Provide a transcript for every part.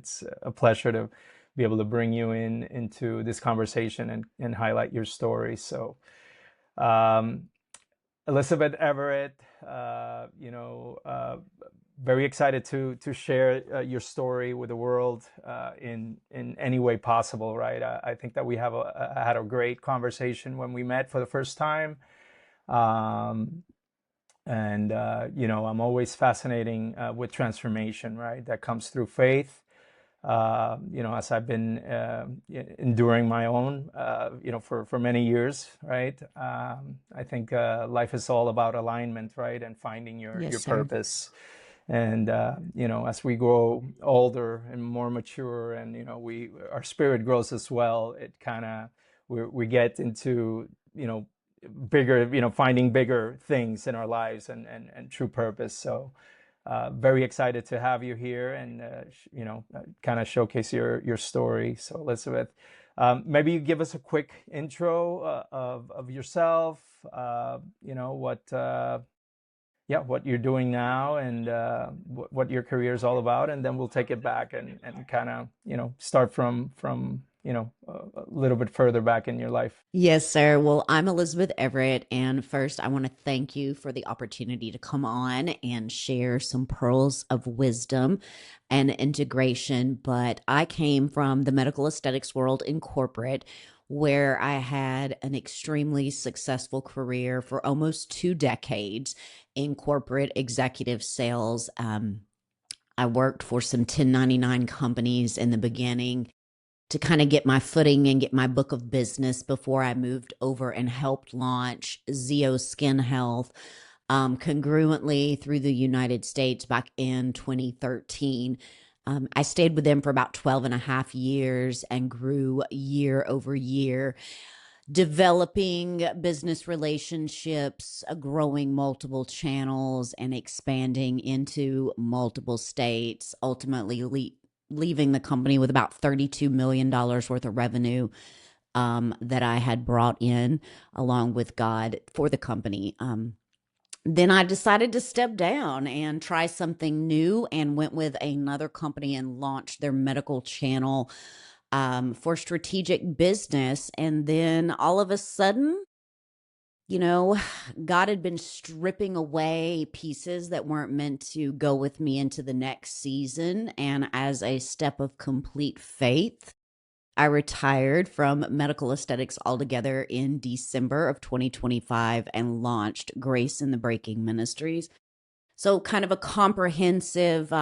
it's a pleasure to be able to bring you into this conversation and highlight your story. So, um, Elizabeth Everett, very excited to share your story with the world in any way possible. Right? I think that we had a great conversation when we met for the first time. Um, and I'm always fascinating with transformation, right? That comes through faith. As I've been enduring my own, for many years, right? I think life is all about alignment, right? And finding your Yes, sir. purpose. And as we grow older and more mature, and we our spirit grows as well, it kind of we get into bigger, finding bigger things in our lives and true purpose. So very excited to have you here and kind of showcase your story. So Elizabeth, maybe you give us a quick intro of yourself. What you're doing now and what your career is all about, and then we'll take it back and kind of start from a little bit further back in your life. Yes, sir. Well, I'm Elizabeth Everett. And first, I want to thank you for the opportunity to come on and share some pearls of wisdom and integration. But I came from the medical aesthetics world in corporate, where I had an extremely successful career for almost 2 decades in corporate executive sales. I worked for some 1099 companies in the beginning to kind of get my footing and get my book of business before I moved over and helped launch Zeo Skin Health congruently through the United States back in 2013. I stayed with them for about 12 and a half years and grew year over year, developing business relationships, growing multiple channels, and expanding into multiple states, ultimately leaving the company with about $32 million worth of revenue that I had brought in along with God for the company. Then I decided to step down and try something new and went with another company and launched their medical channel for strategic business. And then all of a sudden, you know, God had been stripping away pieces that weren't meant to go with me into the next season. And as a step of complete faith, I retired from medical aesthetics altogether in December of 2025 and launched Grace in the Breaking Ministries. So, kind of a comprehensive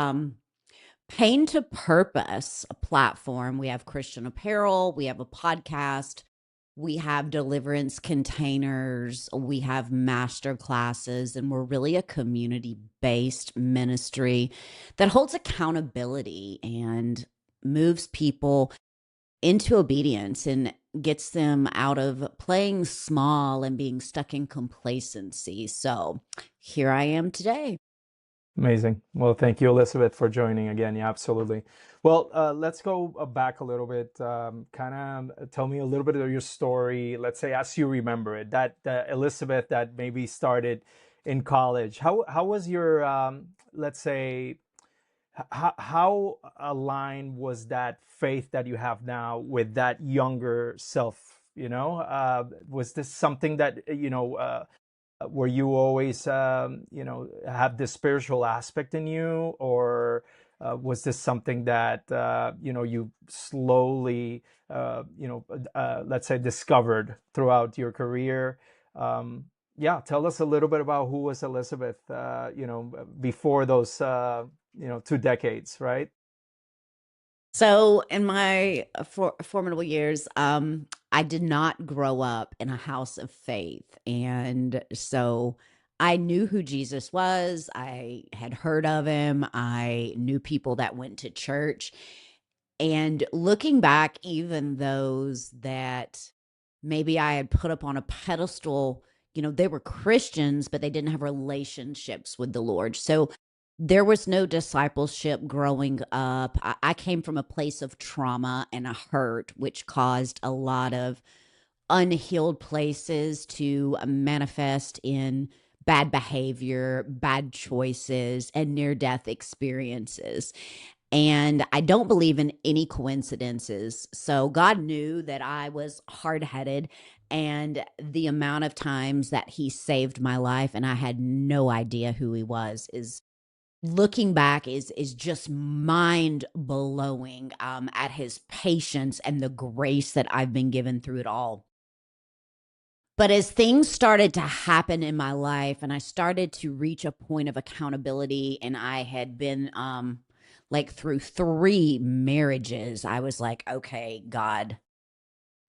pain to purpose platform. We have Christian apparel, we have a podcast, we have deliverance containers, we have master classes, and we're really a community based ministry that holds accountability and moves people into obedience and gets them out of playing small and being stuck in complacency. So here I am today. Amazing. Well, thank you, Elizabeth, for joining again. Yeah, absolutely. Well, let's go back a little bit. Kind of tell me a little bit of your story. Let's say, as you remember it, that Elizabeth that maybe started in college. How was your let's say how aligned was that faith that you have now with that younger self? Was this something that were you always have this spiritual aspect in you, or was this something that you slowly let's say discovered throughout your career? Yeah, tell us a little bit about who was Elizabeth before those 2 decades, right? So, in my formidable years, I did not grow up in a house of faith. And so I knew who Jesus was. I had heard of him. I knew people that went to church. And looking back, even those that maybe I had put up on a pedestal, they were Christians, but they didn't have relationships with the Lord. So there was no discipleship growing up. I came from a place of trauma and a hurt, which caused a lot of unhealed places to manifest in bad behavior, bad choices, and near death experiences. And I don't believe in any coincidences. So God knew that I was hard headed, and the amount of times that He saved my life and I had no idea who He was is, looking back, is just mind blowing, at His patience and the grace that I've been given through it all. But as things started to happen in my life and I started to reach a point of accountability, and I had been like through 3 marriages, I was like, "Okay, God,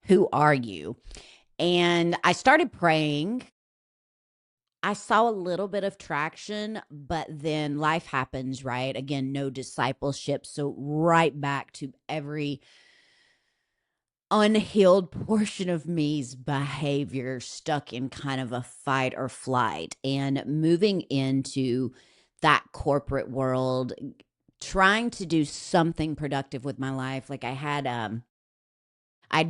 who are you?" And I started praying. I saw a little bit of traction, but then life happens, right? Again, no discipleship. So right back to every unhealed portion of me's behavior, stuck in kind of a fight or flight, and moving into that corporate world, trying to do something productive with my life. Like I'd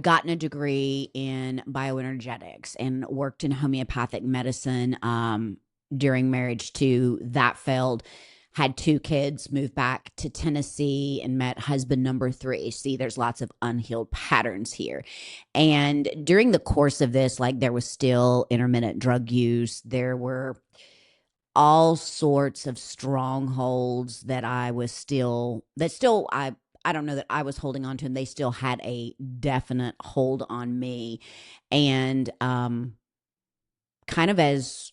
gotten a degree in bioenergetics and worked in homeopathic medicine during marriage too. That failed. Had 2 kids, moved back to Tennessee, and met husband number 3. See, there's lots of unhealed patterns here. And during the course of this, like, there was still intermittent drug use. There were all sorts of strongholds that I don't know that I was holding on to, and they still had a definite hold on me. And kind of as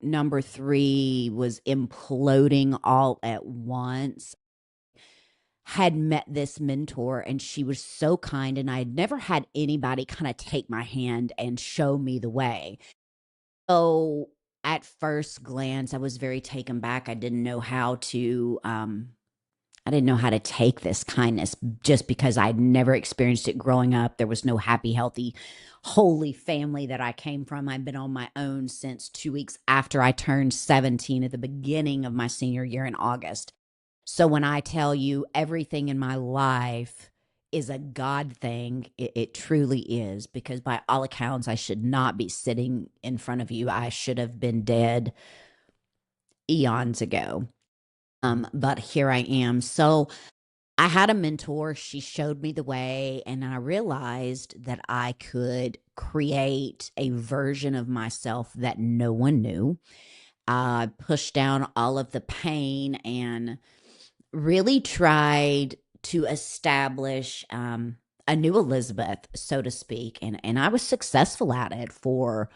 number 3 was imploding all at once, had met this mentor, and she was so kind, and I had never had anybody kind of take my hand and show me the way. So at first glance, I was very taken back. I didn't know how to take this kindness, just because I'd never experienced it growing up. There was no happy, healthy, holy family that I came from. I've been on my own since 2 weeks after I turned 17, at the beginning of my senior year in August. So when I tell you everything in my life is a God thing, it truly is, because by all accounts, I should not be sitting in front of you. I should have been dead eons ago. But here I am. So I had a mentor. She showed me the way, and I realized that I could create a version of myself that no one knew. I pushed down all of the pain and really tried to establish a new Elizabeth, so to speak. And I was successful at it for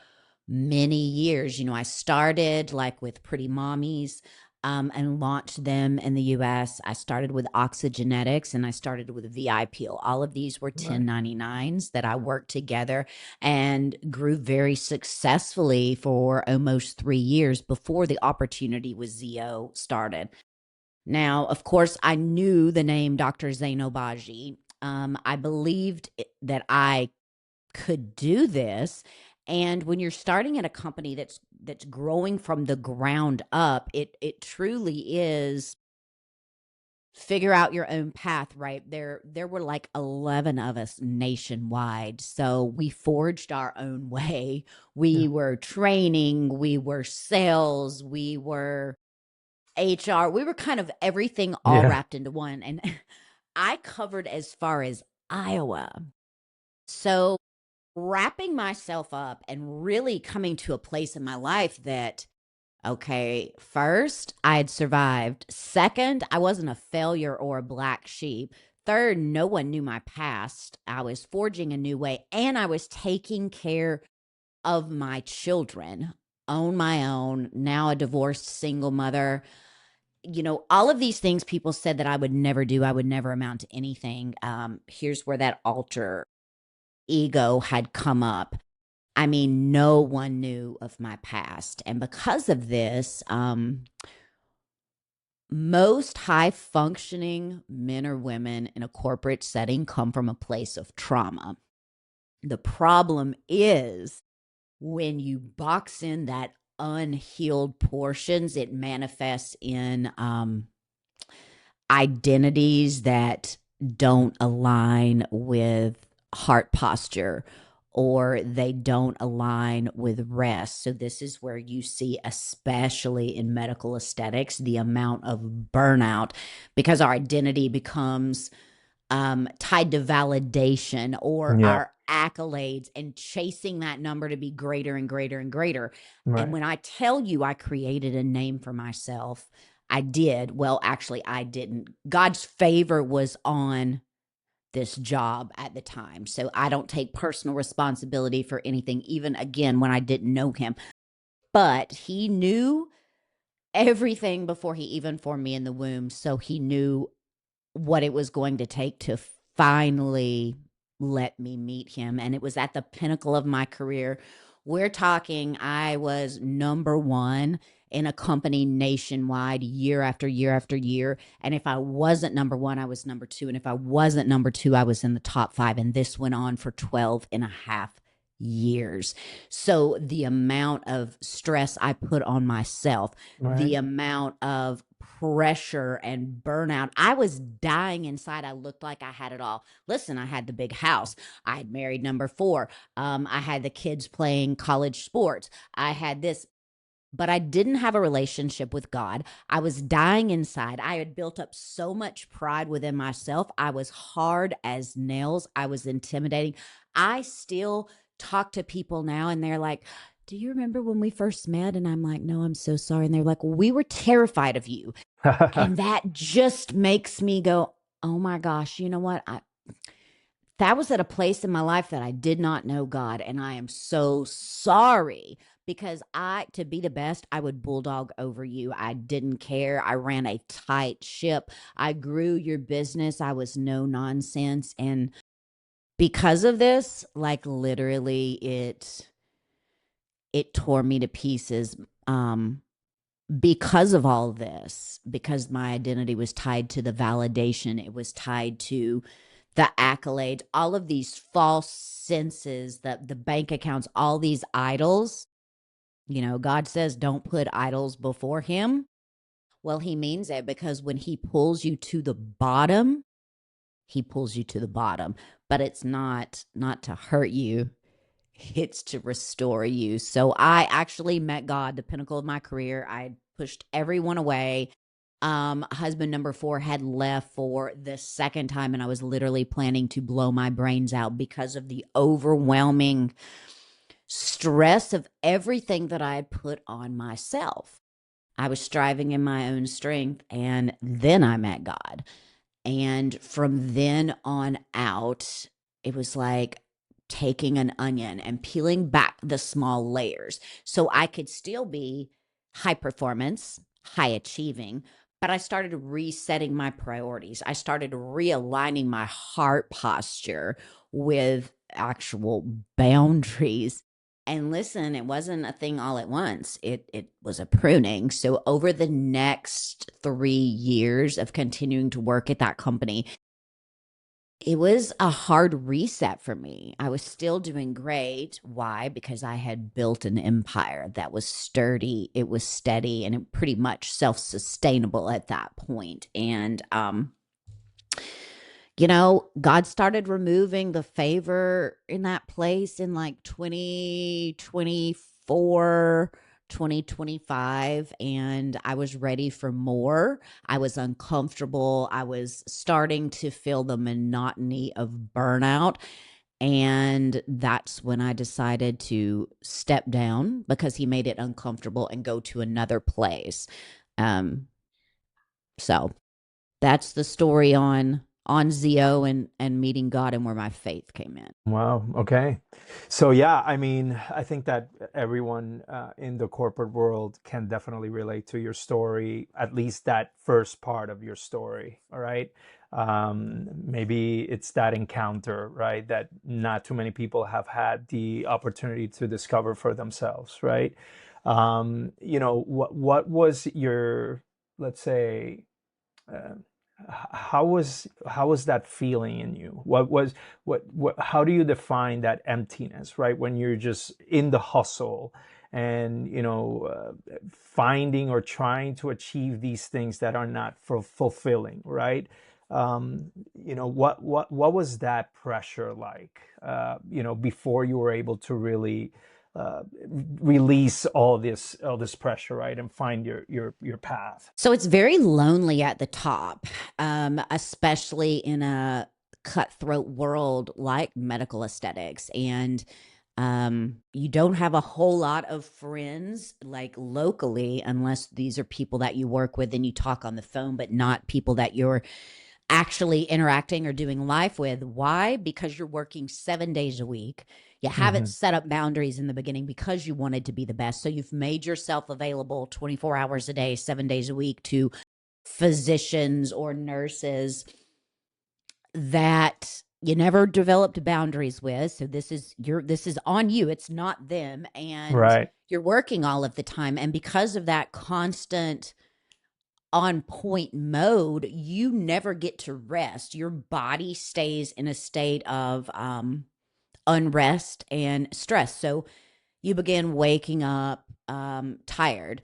many years. I started like with Pretty Mommies, and launched them in the US. I started with Oxygenetics, and I started with VIPO. All of these were Right. 1099s that I worked together and grew very successfully for almost 3 years before the opportunity with ZO started. Now, of course, I knew the name Dr. Zainobaji. I believed that I could do this. And when you're starting at a company that's growing from the ground up, it truly is figure out your own path, right? There were like 11 of us nationwide. So we forged our own way. Yeah. We were training, we were sales, we were HR. We were kind of everything all Yeah. wrapped into one. And I covered as far as Iowa. So wrapping myself up and really coming to a place in my life that, okay, first, I had survived. Second, I wasn't a failure or a black sheep. Third, no one knew my past. I was forging a new way, and I was taking care of my children on my own, now a divorced single mother. All of these things people said that I would never do, I would never amount to anything. Here's where that alter ego had come up. I mean, no one knew of my past. And because of this, most high functioning men or women in a corporate setting come from a place of trauma. The problem is when you box in that unhealed portions, it manifests in identities that don't align with heart posture or they don't align with rest. So, this is where you see, especially in medical aesthetics, the amount of burnout because our identity becomes tied to validation or Yeah. our accolades and chasing that number to be greater and greater and greater. And Right. when I tell you I created a name for myself, I did. Well, actually, I didn't. God's favor was on this job at the time. So I don't take personal responsibility for anything, even again when I didn't know him. But he knew everything before he even formed me in the womb. So he knew what it was going to take to finally let me meet him. And it was at the pinnacle of my career. We're talking, I was number one in a company nationwide year after year after year. And if I wasn't number one, I was number two. And if I wasn't number two, I was in the top five. And this went on for 12 and a half years. So the amount of stress I put on myself, Right. the amount of pressure and burnout. I was dying inside. I looked like I had it all. Listen, I had the big house. I had married number four. I had the kids playing college sports. I had this, but I didn't have a relationship with God. I was dying inside. I had built up so much pride within myself. I was hard as nails. I was intimidating. I still talk to people now and they're like, do you remember when we first met? And I'm like, no, I'm so sorry. And they're like, well, we were terrified of you. And that just makes me go, oh my gosh, you know what? That was at a place in my life that I did not know God. And I am so sorry because to be the best, I would bulldog over you. I didn't care. I ran a tight ship. I grew your business. I was no nonsense. And because of this, like literally it tore me to pieces. Because of all this, because my identity was tied to the validation, it was tied to the accolades, all of these false senses, the bank accounts, all these idols. God says don't put idols before him. Well, he means it because when he pulls you to the bottom, he pulls you to the bottom, but it's not to hurt you, it's to restore you. So I actually met God, the pinnacle of my career. I pushed everyone away. Husband number four had left for the second time, and I was literally planning to blow my brains out because of the overwhelming stress of everything that I had put on myself. I was striving in my own strength, and then I met God. And from then on out, it was like taking an onion and peeling back the small layers so I could still be high performance, high achieving. But I started resetting my priorities. I started realigning my heart posture with actual boundaries. And listen, it wasn't a thing all at once. It was a pruning. So over the next 3 years of continuing to work at that company, it was a hard reset for me. I was still doing great. Why? Because I had built an empire that was sturdy, it was steady, and it pretty much self-sustainable at that point. And God started removing the favor in that place in like 2024, 2025, and I was ready for more. I was uncomfortable. I was starting to feel the monotony of burnout. And that's when I decided to step down because he made it uncomfortable and go to another place. Um, so that's the story on Zio and meeting God and where my faith came in. Wow. Okay. So yeah, I mean, I think that everyone in the corporate world can definitely relate to your story, at least that first part of your story. All right. Maybe it's that encounter, right? That not too many people have had the opportunity to discover for themselves, right? What was your, let's say, uh, how was that feeling in you? What how do you define that emptiness, right? When you're just in the hustle and finding or trying to achieve these things that are not fulfilling, right? what was that pressure like, before you were able to really uh, release all this pressure, right, and find your path. So it's very lonely at the top, especially in a cutthroat world like medical aesthetics. And you don't have a whole lot of friends like locally, unless these are people that you work with and you talk on the phone, but not people that you're actually interacting or doing life with. Why? Because you're working 7 days a week. You haven't Hmm. set up boundaries in the beginning because you wanted to be the best. So you've made yourself available 24 hours a day, 7 days a week to physicians or nurses that you never developed boundaries with. So this is on you. It's not them. And Right. you're working all of the time. And because of that constant on point mode, you never get to rest. Your body stays in a state of unrest and stress. So you begin waking up tired.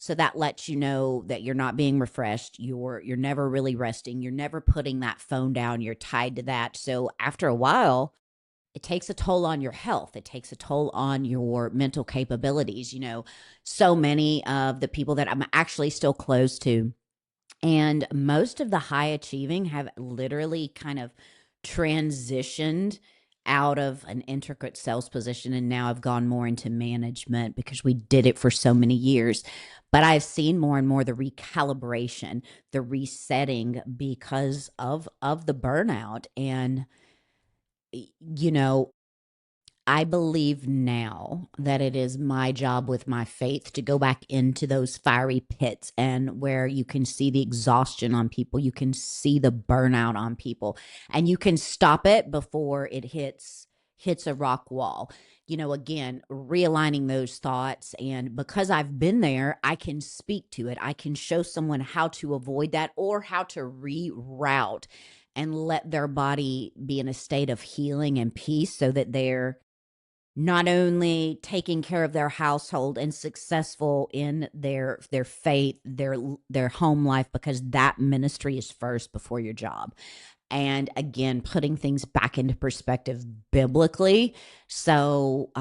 So that lets you know that you're not being refreshed. You're never really resting. You're never putting that phone down. You're tied to that. So after a while, it takes a toll on your health. It takes a toll on your mental capabilities. So many of the people that I'm actually still close to, and most of the high achieving, have literally kind of transitioned out of an intricate sales position and now have gone more into management because we did it for so many years. But I've seen more and more the recalibration, the resetting because of the burnout. And you know, I believe now that it is my job with my faith to go back into those fiery pits, and where you can see the exhaustion on people, you can see the burnout on people, and you can stop it before it hits a rock wall. Again, realigning those thoughts, and because I've been there, I can speak to it. I can show someone how to avoid that or how to reroute and let their body be in a state of healing and peace so that they're not only taking care of their household and successful in their faith, their home life, because that ministry is first before your job. And again, putting things back into perspective biblically, so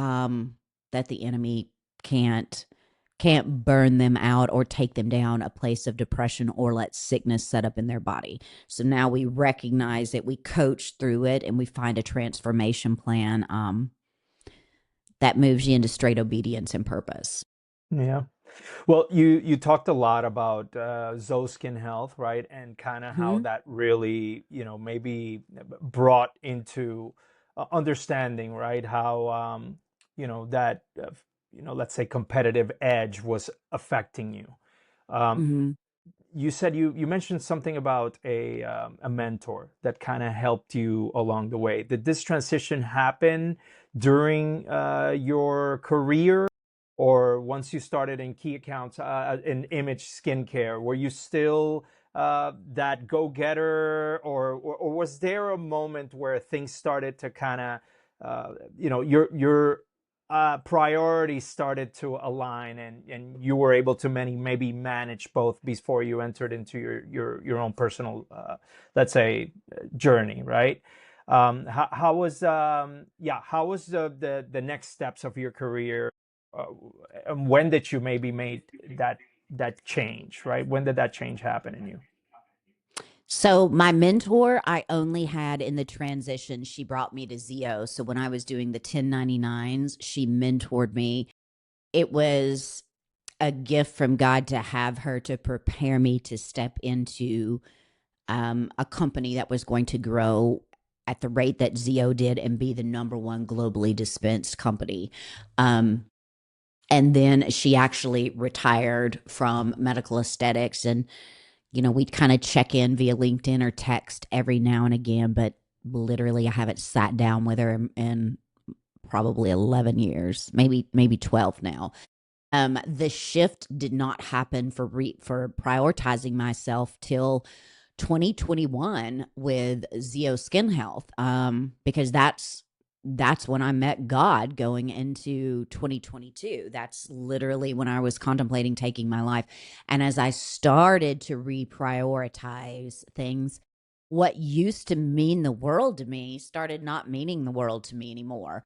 that the enemy can't burn them out or take them down a place of depression or let sickness set up in their body. So now we recognize it, we coach through it, and we find a transformation plan that moves you into straight obedience and purpose. Yeah. Well, you talked a lot about Zoe Skin Health, right? And kind of how Hmm. that really, maybe brought into understanding, right? How, that, let's say competitive edge was affecting you. Um, Hmm. you said you mentioned something about a mentor that kind of helped you along the way. Did this transition happen during your career, or once you started in key accounts, in image skincare? Were you still that go-getter, or was there a moment where things started to kind of, your priorities started to align, and you were able to maybe manage both before you entered into your own personal, let's say, journey, right? How was the next steps of your career, uh, and when did you maybe made that change, right? When did that change happen in you? So my mentor, I only had in the transition. She brought me to Zio. So when I was doing the 1099s, she mentored me. It was a gift from God to have her to prepare me to step into a company that was going to grow at the rate that Zio did and be the number one globally dispensed company. Um, and then she actually retired from medical aesthetics, and we'd kind of check in via LinkedIn or text every now and again, but literally I haven't sat down with her in probably 11 years, maybe 12 now. The shift did not happen for prioritizing myself till 2021 with Zio Skin Health, because that's when I met God going into 2022. That's literally when I was contemplating taking my life. And as I started to reprioritize things, what used to mean the world to me started not meaning the world to me anymore.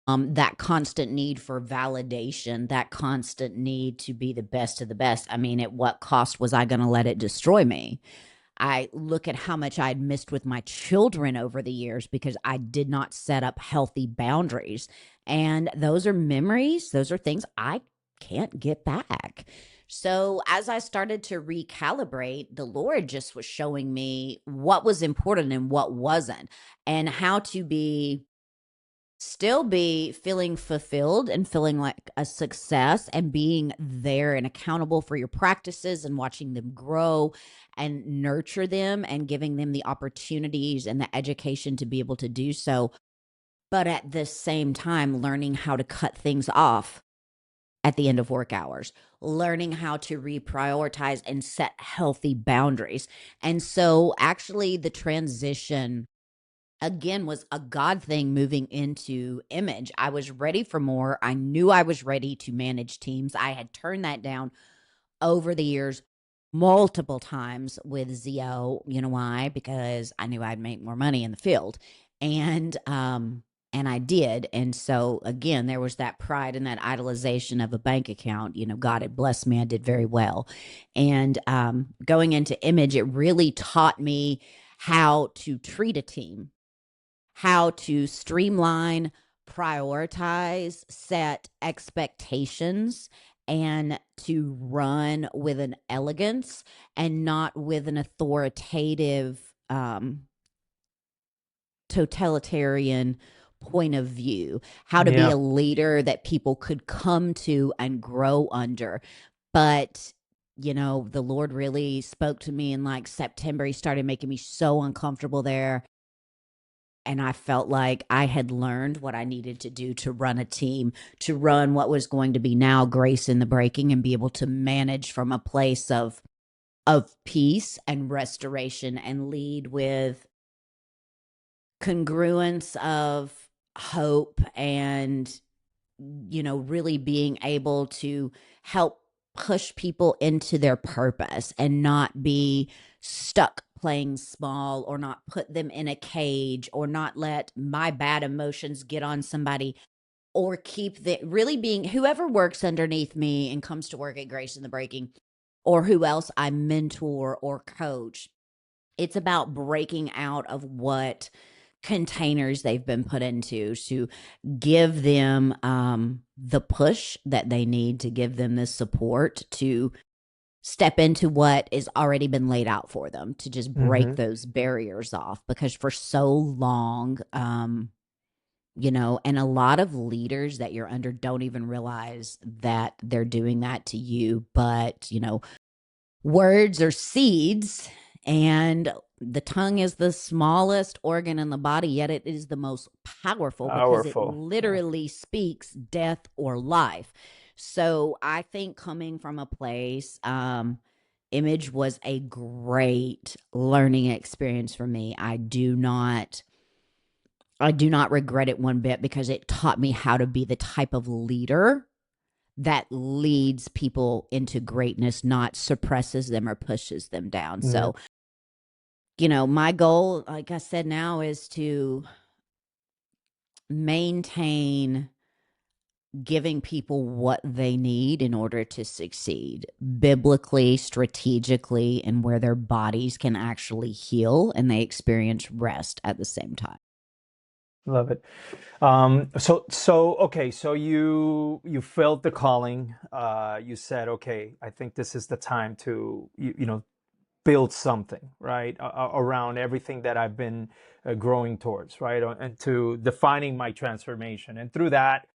That constant need for validation, that constant need to be the best of the best. I mean, at what cost was I going to let it destroy me? I look at how much I'd missed with my children over the years because I did not set up healthy boundaries. And those are memories, those are things I can't get back. So, as I started to recalibrate, the Lord just was showing me what was important and what wasn't, and how to be feeling fulfilled and feeling like a success and being there and accountable for your practices and watching them grow and nurture them and giving them the opportunities and the education to be able to do so. But at the same time, learning how to cut things off at the end of work hours, learning how to reprioritize and set healthy boundaries. And so, actually, the transition again was a God thing moving into image. I was ready for more. I knew I was ready to manage teams. I had turned that down over the years multiple times with ZO. You know why? Because I knew I'd make more money in the field. And I did. And so again, there was that pride and that idolization of a bank account. God had blessed me. I did very well. And going into image, it really taught me how to treat a team, how to streamline, prioritize, set expectations, and to run with an elegance and not with an authoritative, totalitarian point of view, how to be Yeah. a leader that people could come to and grow under. But the Lord really spoke to me in like September. He started making me so uncomfortable there, and I felt like I had learned what I needed to do to run a team, to run what was going to be now grace in the breaking, and be able to manage from a place of peace and restoration and lead with congruence of hope and really being able to help push people into their purpose and not be stuck playing small, or not put them in a cage, or not let my bad emotions get on somebody, or keep the really being whoever works underneath me and comes to work at Grace in the Breaking, or who else I mentor or coach. It's about breaking out of what containers they've been put into, to give them the push that they need, to give them the support to step into what is already been laid out for them, to just break Hmm. those barriers off. Because for so long, and a lot of leaders that you're under don't even realize that they're doing that to you. But, words are seeds, and the tongue is the smallest organ in the body, yet it is the most powerful because it Powerful. Yeah. literally speaks death or life. So I think coming from a place, image was a great learning experience for me. I do not regret it one bit, because it taught me how to be the type of leader that leads people into greatness, not suppresses them or pushes them down. Yeah. So, my goal, like I said, now is to maintain giving people what they need in order to succeed biblically, strategically, and where their bodies can actually heal and they experience rest at the same time. Love it. Okay, so you felt the calling. You said, okay, I think this is the time to build something, right, around everything that I've been growing towards, right, and to defining my transformation. And through that,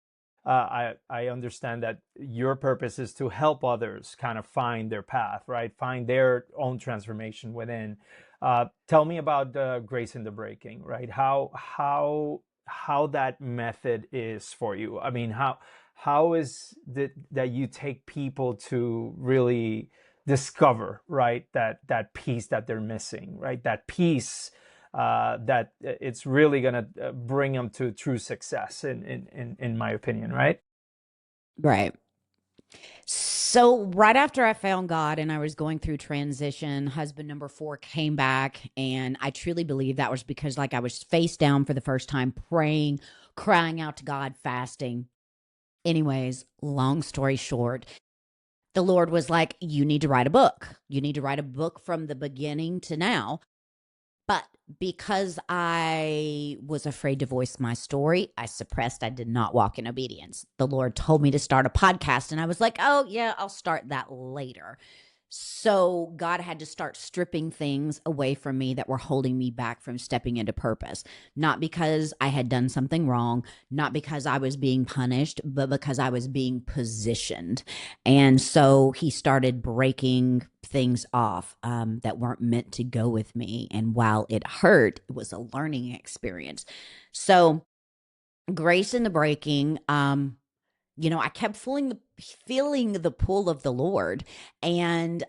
I understand that your purpose is to help others kind of find their path, right, find their own transformation within. Tell me about Grace in the Breaking, right? How that method is for you. I mean, how is that you take people to really discover, right, that piece that they're missing, right, that piece that it's really going to bring them to true success in my opinion, right? Right. So, right after I found God and I was going through transition, husband number 4 came back. And I truly believe that was because, like, I was face down for the first time, praying, crying out to God, fasting. Anyways, long story short, the Lord was like, you need to write a book. You need to write a book from the beginning to now. But because I was afraid to voice my story, I suppressed. I did not walk in obedience. The Lord told me to start a podcast, and I was like, oh, yeah, I'll start that later. So God had to start stripping things away from me that were holding me back from stepping into purpose. Not because I had done something wrong, not because I was being punished, but because I was being positioned. And so he started breaking things off that weren't meant to go with me. And while it hurt, it was a learning experience. So, grace in the breaking, I kept feeling the pull of the Lord, and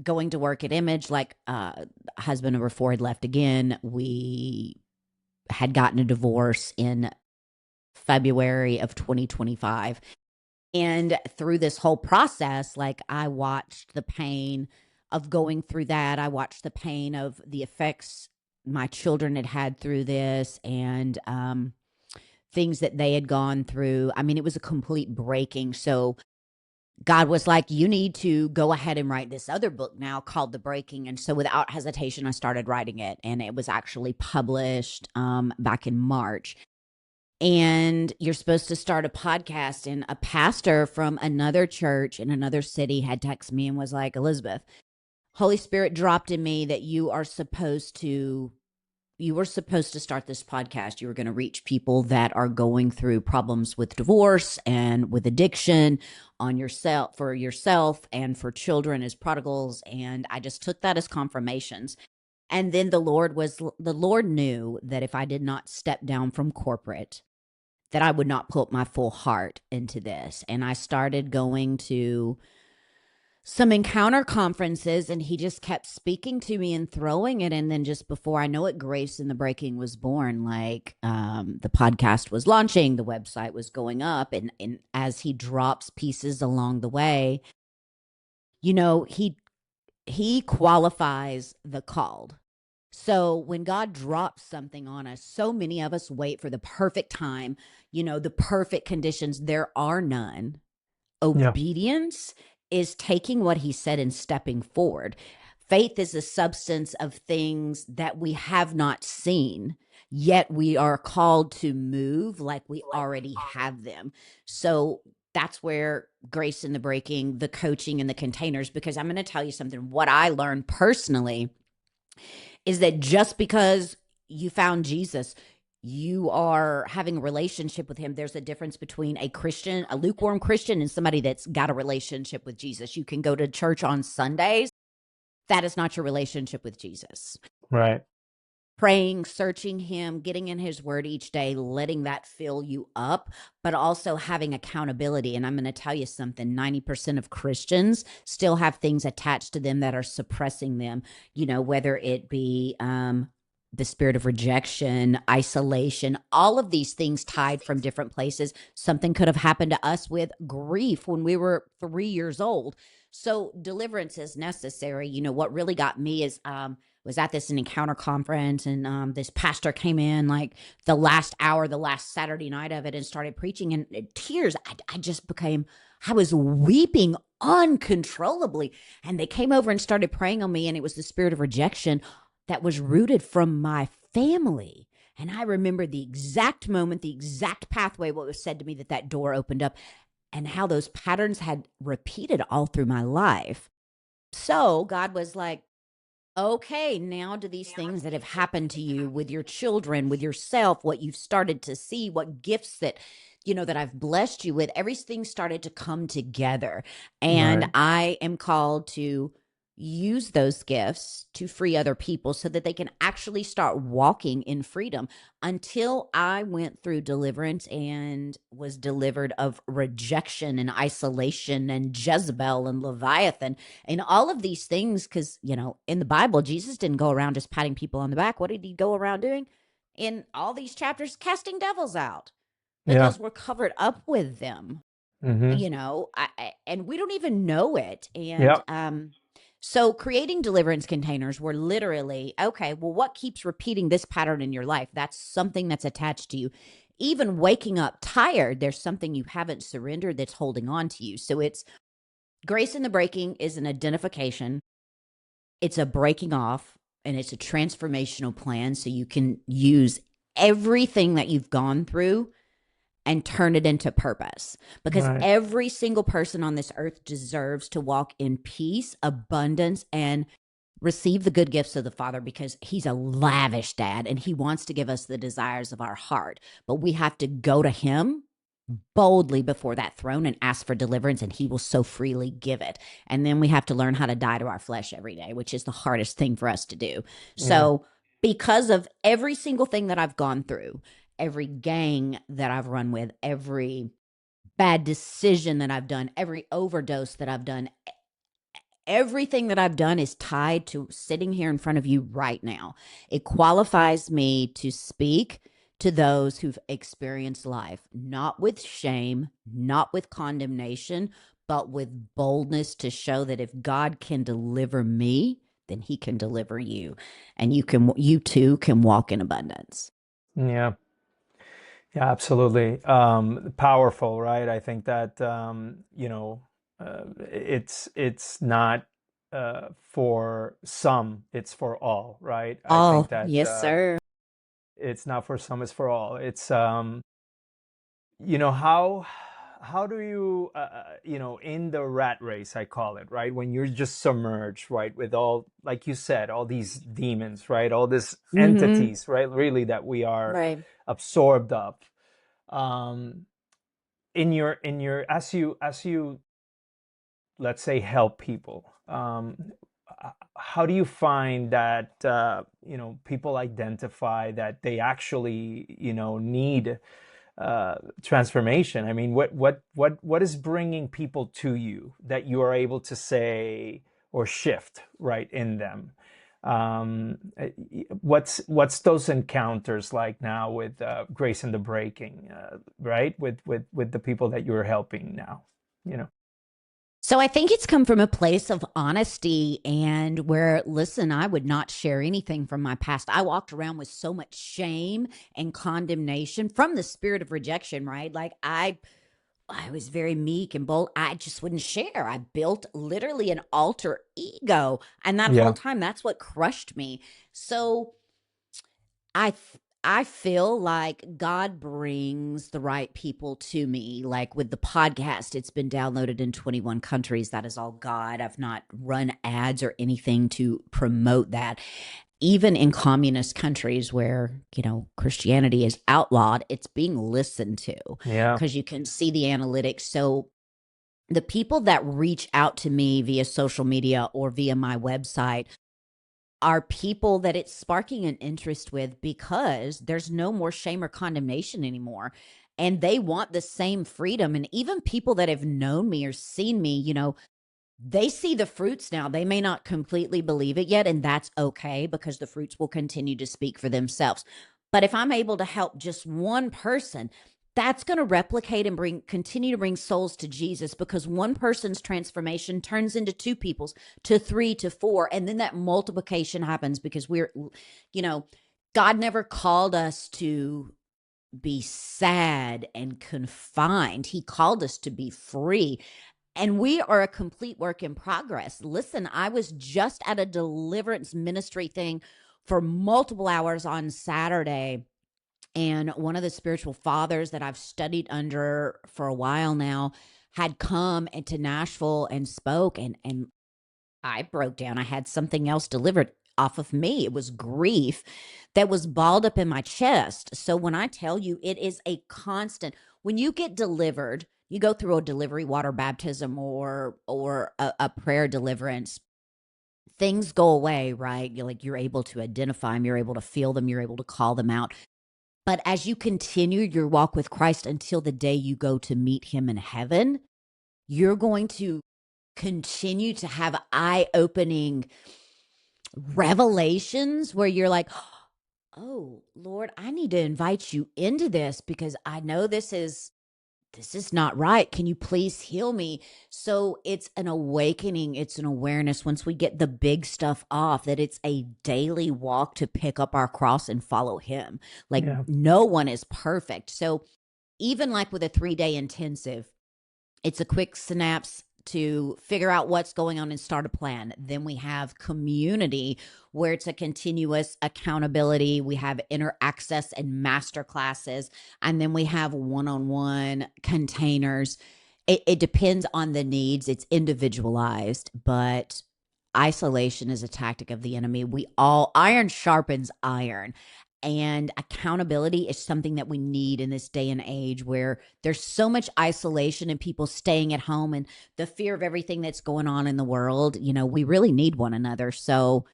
going to work at Image, like, husband number 4 had left again. We had gotten a divorce in February of 2025. And through this whole process, like, I watched the pain of going through that. I watched the pain of the effects my children had had through this, and things that they had gone through. I mean, it was a complete breaking. So God was like, you need to go ahead and write this other book now called The Breaking. And so without hesitation, I started writing it. And it was actually published back in March. And you're supposed to start a podcast. And a pastor from another church in another city had texted me and was like, Elizabeth, Holy Spirit dropped in me that you were supposed to start this podcast. You were going to reach people that are going through problems with divorce and with addiction for yourself and for children as prodigals. And I just took that as confirmations. And then the Lord knew that if I did not step down from corporate, that I would not put my full heart into this. And I started going to some encounter conferences, and he just kept speaking to me and throwing it. And then just before I know it, Grace in the Breaking was born. Like, the podcast was launching, the website was going up, and as he drops pieces along the way, he qualifies the called. So when God drops something on us, so many of us wait for the perfect time, the perfect conditions. There are none. Yeah. Obedience is taking what he said and stepping forward. Faith is a substance of things that we have not seen, yet we are called to move like we already have them. So that's where Grace in the Breaking, the coaching, and the containers, because I'm going to tell you something. What I learned personally is that just because you found Jesus, you are having a relationship with him. There's a difference between a Christian, a lukewarm Christian, and somebody that's got a relationship with Jesus. You can go to church on Sundays. That is not your relationship with Jesus. Right. Praying, searching him, getting in his word each day, letting that fill you up, but also having accountability. And I'm going to tell you something, 90% of Christians still have things attached to them that are suppressing them, whether it be the spirit of rejection, isolation, all of these things tied from different places. Something could have happened to us with grief when we were 3 years old. So deliverance is necessary. What really got me is was at this an encounter conference, and this pastor came in like the last hour, the last Saturday night of it, and started preaching, and tears. I was weeping uncontrollably, and they came over and started praying on me, and it was the spirit of rejection that was rooted from my family. And I remember the exact moment, the exact pathway, what was said to me, that door opened up, and how those patterns had repeated all through my life. So God was like, okay, now do these things that have happened to you with your children, with yourself, what you've started to see, what gifts that I've blessed you with, everything started to come together. And Right. I am called to use those gifts to free other people so that they can actually start walking in freedom. Until I went through deliverance and was delivered of rejection and isolation and Jezebel and Leviathan and all of these things, because, in the Bible, Jesus didn't go around just patting people on the back. What did he go around doing? In all these chapters, casting devils out Yeah. because we're covered up with them. Mm-hmm. And we don't even know it. And Yep. so creating deliverance containers were literally, okay, well, what keeps repeating this pattern in your life? That's something that's attached to you. Even waking up tired, there's something you haven't surrendered that's holding on to you. So it's grace in the breaking is an identification, it's a breaking off, and it's a transformational plan. So you can use everything that you've gone through and turn it into purpose, because Right. every single person on this earth deserves to walk in peace, abundance, and receive the good gifts of the Father, because he's a lavish dad and he wants to give us the desires of our heart. But we have to go to him boldly before that throne and ask for deliverance, and he will so freely give it. And then we have to learn how to die to our flesh every day, which is the hardest thing for us to do. Yeah. So, because of every single thing that I've gone through, every gang that I've run with, every bad decision that I've done, every overdose that I've done, everything that I've done is tied to sitting here in front of you right now. It qualifies me to speak to those who've experienced life, not with shame, not with condemnation, but with boldness, to show that if God can deliver me, then he can deliver you. And you too can walk in abundance. Yeah. Yeah, absolutely. Powerful, right? I think that it's not for some, it's for all, right? I Oh, think that yes, sir. it's not for some, it's for all. It's you know how do you in the rat race, I call it, right? When you're just submerged, right, with all, like you said, all these demons, right? All these Mm-hmm. entities, right? Really, that we are Right. absorbed of. Um, in your as you let's say help people, how do you find that people identify that they actually need transformation? I mean, what is bringing people to you that you are able to say or shift right in them? What's those encounters like now with Grace and the Breaking, right? With the people that you're helping now, you know? So I think it's come from a place of honesty, and where, listen, I would not share anything from my past. I walked around with so much shame and condemnation from the spirit of rejection, right? Like I was very meek and bold. I just wouldn't share. I built literally an alter ego, and that whole Yeah. time that's what crushed me. So I I feel like God brings the right people to me. Like with the podcast, it's been downloaded in 21 countries. That is all God. I've not run ads or anything to promote that. Even in communist countries where, Christianity is outlawed, it's being listened to, Yeah. because you can see the analytics. So the people that reach out to me via social media or via my website are people that it's sparking an interest with, because there's no more shame or condemnation anymore. And they want the same freedom. And even people that have known me or seen me, they see the fruits now. They may not completely believe it yet, and that's okay, because the fruits will continue to speak for themselves. But if I'm able to help just one person, that's going to replicate and continue to bring souls to Jesus, because one person's transformation turns into two people's, to three, to four, and then that multiplication happens, because you know, God never called us to be sad and confined. He called us to be free, and we are a complete work in progress. Listen, I was just at a deliverance ministry thing for multiple hours on Saturday. And one of the spiritual fathers that I've studied under for a while now had come into Nashville and spoke, and I broke down. I had something else delivered off of me. It was grief that was balled up in my chest. So when I tell you, it is a constant. When you get delivered, you go through a delivery water baptism or a prayer deliverance. Things go away, right? You're able to identify them, you're able to feel them, you're able to call them out. But as you continue your walk with Christ until the day you go to meet him in heaven, you're going to continue to have eye-opening revelations where you're like, oh, Lord, I need to invite you into this, because I know this is this is not right. Can you please heal me? So it's an awakening. It's an awareness once we get the big stuff off that it's a daily walk to pick up our cross and follow him. Like Yeah. no one is perfect. So even like with a 3-day intensive, it's a quick synapse to figure out what's going on and start a plan. Then we have community where it's a continuous accountability. We have inner access and master classes. And then we have one-on-one containers. It depends on the needs. It's individualized, but isolation is a tactic of the enemy. We all, iron sharpens iron. And accountability is something that we need in this day and age where there's so much isolation and people staying at home and the fear of everything that's going on in the world. We really need one another. So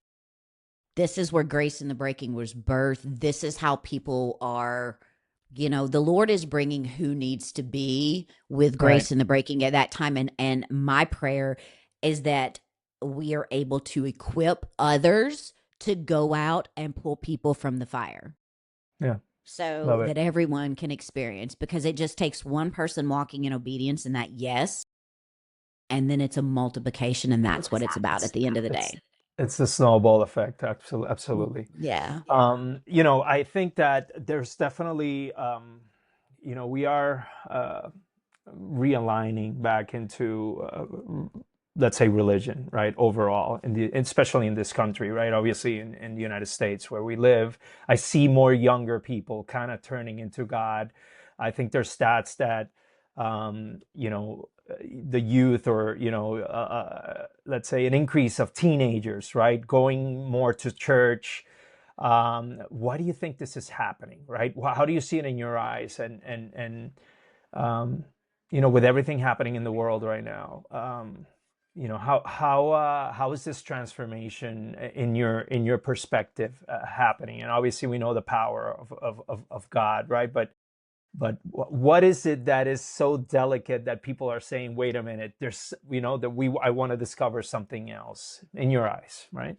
this is where Grace in the Breaking was birthed. This is how people are, the Lord is bringing who needs to be with Right. Grace in the Breaking at that time. And my prayer is that we are able to equip others to go out and pull people from the fire Yeah. so Love it. that everyone can experience, because it just takes one person walking in obedience and that yes, and then it's a multiplication, and that's what it's about at the end of the It's day. it's the snowball effect. Absolutely. Absolutely. Yeah. I think that there's definitely, we are realigning back into, let's say, religion, right? Overall, especially in this country, right? Obviously, in the United States where we live, I see more younger people kind of turning into God. I think there's stats that, the youth, or let's say an increase of teenagers, right, going more to church. Why do you think this is happening, right? How do you see it in your eyes? And um, with everything happening in the world right now, how is this transformation in your perspective happening? And obviously, we know the power of God, right? But what is it that is so delicate that people are saying, wait a minute, there's, that I want to discover something else in your eyes, right?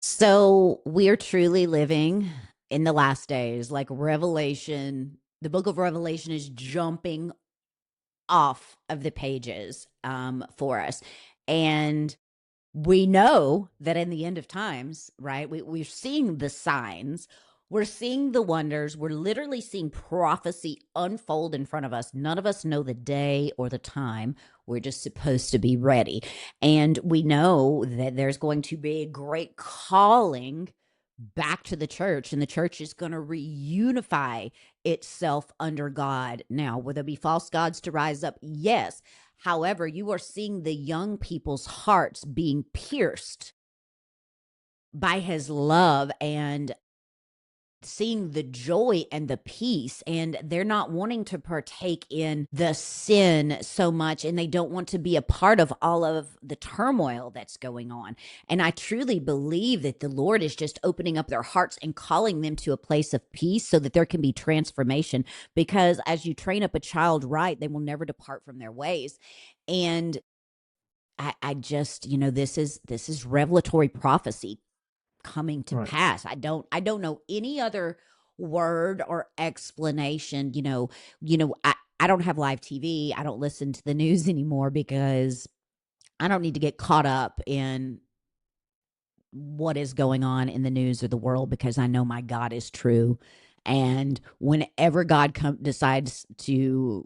So we're truly living in the last days. Like Revelation, the book of Revelation is jumping off of the pages for us. And we know that in the end of times, right? We're seeing the signs, we're seeing the wonders, we're literally seeing prophecy unfold in front of us. None of us know the day or the time. We're just supposed to be ready. And we know that there's going to be a great calling back to the church, and the church is going to reunify itself under God. Now, will there be false gods to rise up? Yes. However, you are seeing the young people's hearts being pierced by his love and seeing the joy and the peace, and they're not wanting to partake in the sin so much, and they don't want to be a part of all of the turmoil that's going on. And I truly believe that the Lord is just opening up their hearts and calling them to a place of peace so that there can be transformation, because as you train up a child right, they will never depart from their ways. And I just, this is revelatory prophecy coming to Right. pass. I don't know any other word or explanation. I don't have live TV. I don't listen to the news anymore because I don't need to get caught up in what is going on in the news or the world, because I know my God is true. And whenever God decides to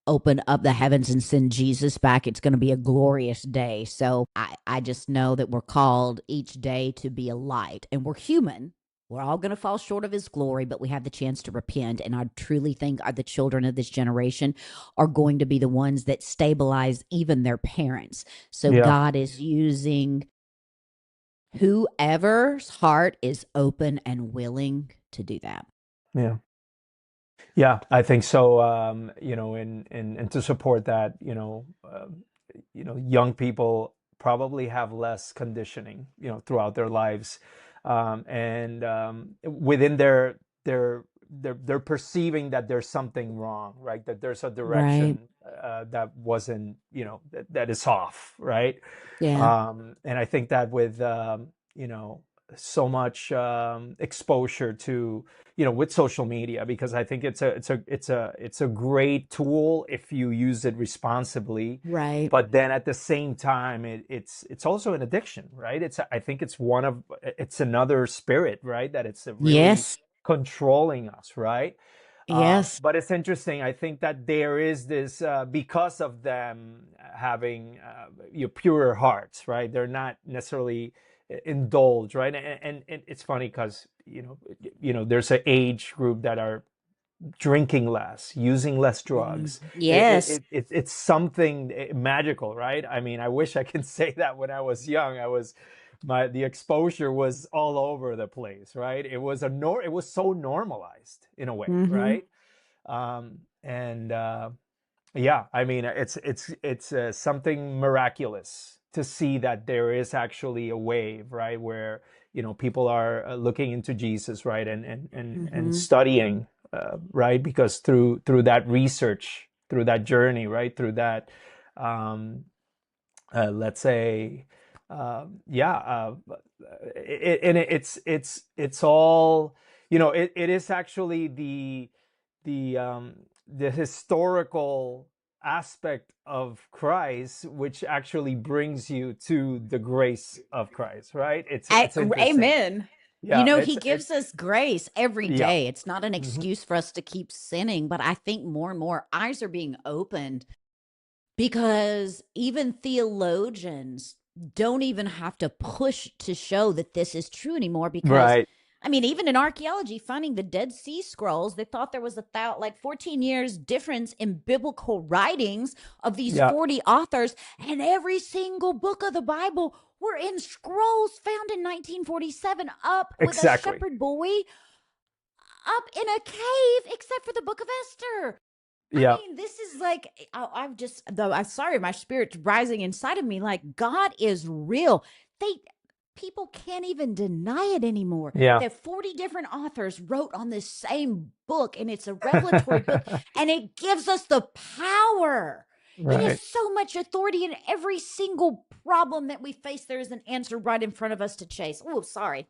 open up the heavens and send Jesus back, it's going to be a glorious day. So I just know that we're called each day to be a light, and we're human. We're all going to fall short of his glory, but we have the chance to repent. And I truly think the children of this generation are going to be the ones that stabilize even their parents. So Yeah. God is using whoever's heart is open and willing to do that. Yeah. Yeah, I think so. And to support that, young people probably have less conditioning, throughout their lives, and within they're perceiving that there's something wrong, right? That there's a Right. direction that wasn't, that is off, right? Yeah. And I think that with, so much exposure to, with social media, because I think it's a great tool if you use it responsibly. Right. But then at the same time, it's also an addiction, right? I think it's another spirit, right? That it's really Yes. controlling us, right? Yes. But it's interesting. I think that there is this, because of them having purer hearts, right? They're not necessarily indulge, right? And it's funny because there's an age group that are drinking less, using less drugs. Yes. It's something magical, right? I mean, I wish I could say that when I was young. The exposure was all over the place, right? It was so normalized in a way, Mm-hmm. right? And yeah, I mean, it's something miraculous to see that there is actually a wave, right, where people are looking into Jesus, right, and Mm-hmm. studying, right, because through that research, through that journey, right, through that, um, let's say, yeah, and it's all, it is actually the um, the historical aspect of Christ, which actually brings you to the grace of Christ, right? It's interesting. Amen. You Yeah, know, he it's gives us grace every yeah. day. It's not an Hmm. excuse for us to keep sinning, but I think more and more eyes are being opened because even theologians don't even have to push to show that this is true anymore because Right. I mean, even in archaeology, finding the Dead Sea Scrolls, they thought there was like 14 years difference in biblical writings of these Yeah. 40 authors, and every single book of the Bible were in scrolls found in 1947 up with a Exactly. shepherd boy up in a cave, except for the book of Esther. I Yeah. mean, this is like I've just though I'm sorry, my spirit's rising inside of me. Like God is real. They People can't even deny it anymore. Yeah. That 40 different authors wrote on this same book, and it's a revelatory book, and it gives us the power. It is Right. so much authority in every single problem that we face. There is an answer right in front of us to chase. Oh, sorry.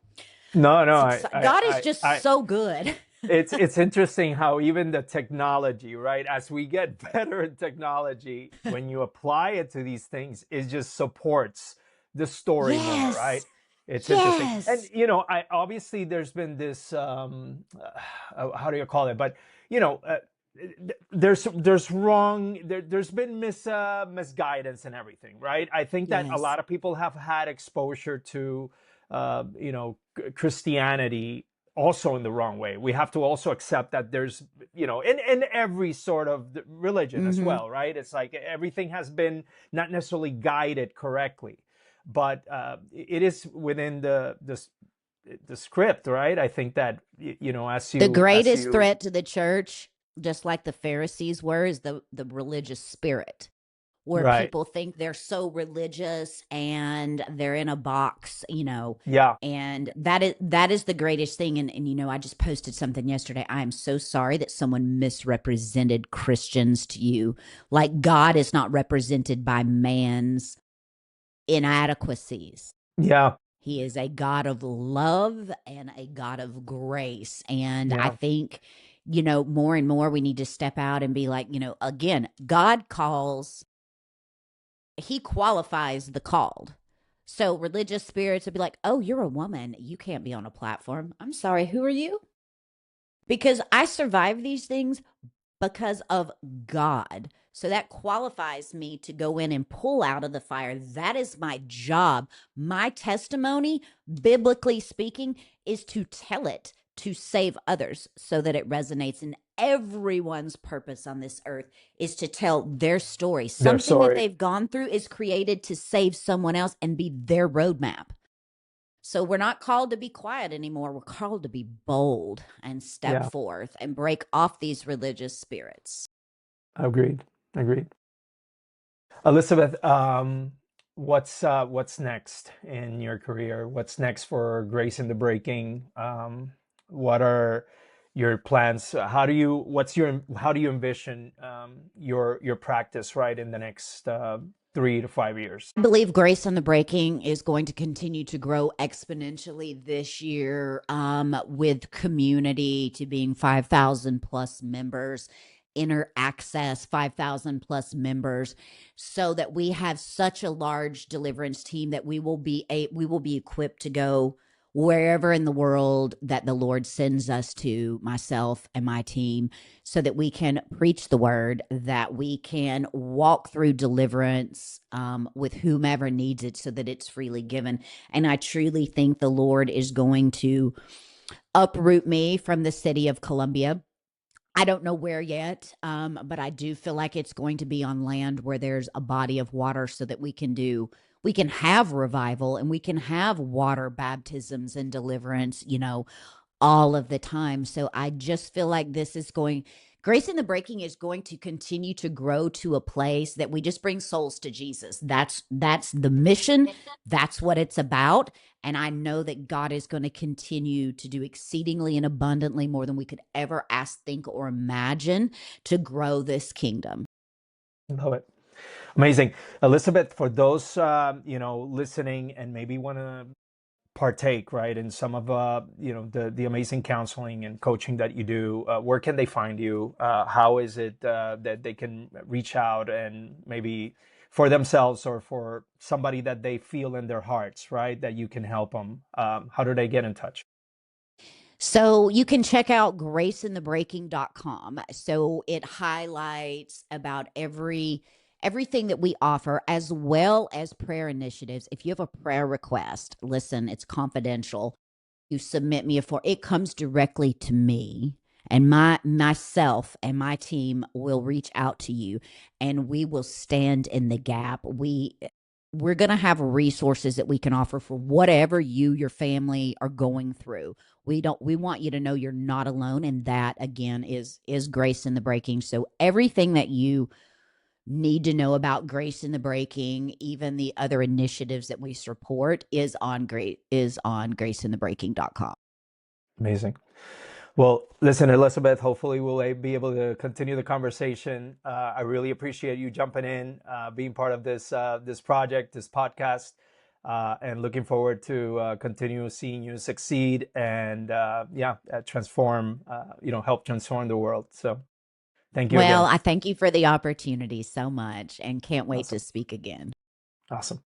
No, no, It's God is just I so good. it's interesting how even the technology, right? As we get better in technology, when you apply it to these things, it just supports the story more, right? Yes. It's interesting. And Yes. I obviously there's been this, how do you call it? But you know, uh, there's wrong there's been misguidance and everything, right? I think that a Yes. lot of people have had exposure to Christianity also in the wrong way. We have to also accept that there's, in every sort of religion as Mhm. well, right? It's like everything has been not necessarily guided correctly, but it is within the script, right? I think that The greatest threat to the church, just like the Pharisees were, is the religious spirit, where right, people think they're so religious and they're in a box, yeah, and that is the greatest thing. And I just posted something yesterday. I am so sorry that someone misrepresented Christians to you. Like God is not represented by man's inadequacies. yeah, He is a God of love and a God of grace. And I yeah, think, more and more we need to step out and be like, again, God calls, he qualifies the called. So religious spirits would be like, oh, you're a woman. You can't be on a platform. I'm sorry. Who are you? Because I survive these things because of God. So that qualifies me to go in and pull out of the fire. That is my job. My testimony, biblically speaking, is to tell it to save others so that it resonates. And everyone's purpose on this earth is to tell their story. they're Something that sorry. they've gone through is created to save someone else and be their roadmap. So we're not called to be quiet anymore. We're called to be bold and step Yeah, forth and break off these religious spirits. agreed, agreed. Elizabeth, what's next in your career? What's next for Grace in the Breaking? What are your plans? How do you envision your practice, right, in the next 3 to 5 years? I believe Grace on the Breaking is going to continue to grow exponentially this year, with community to being 5,000 plus members, inner access 5,000 plus members, so that we have such a large deliverance team that we will be equipped to go wherever in the world that the Lord sends us to, myself and my team, so that we can preach the word, that we can walk through deliverance, with whomever needs it, so that it's freely given. And I truly think the Lord is going to uproot me from the city of Columbia. I don't know where yet, but I do feel like it's going to be on land where there's a body of water, so that we can have revival and we can have water baptisms and deliverance, all of the time. So I just feel like Grace in the Breaking is going to continue to grow to a place that we just bring souls to Jesus. That's the mission. That's what it's about. And I know that God is going to continue to do exceedingly and abundantly more than we could ever ask, think, or imagine to grow this kingdom. Love it. Amazing. Elizabeth, for those, listening and maybe want to partake, right, in some of, the amazing counseling and coaching that you do, where can they find you? How is it that they can reach out and maybe for themselves or for somebody that they feel in their hearts, right, that you can help them? How do they get in touch? So you can check out graceinthebreaking.com. So it highlights about everything that we offer, as well as prayer initiatives. If you have a prayer request, listen, it's confidential. You submit me a form. It comes directly to me, and myself and my team will reach out to you, and we will stand in the gap. We're going to have resources that we can offer for whatever you, your family are going through. We want you to know you're not alone, and that again is Grace in the Breaking. So everything that you need to know about Grace in the Breaking, even the other initiatives that we support, is on graceinthebreaking.com. Amazing. Well, listen, Elizabeth, hopefully we'll be able to continue the conversation. I really appreciate you jumping in, being part of this project, this podcast, and looking forward to continue seeing you succeed and transform, help transform the world. So thank you Well, again. I thank you for the opportunity so much and can't wait to Awesome. speak again. Awesome.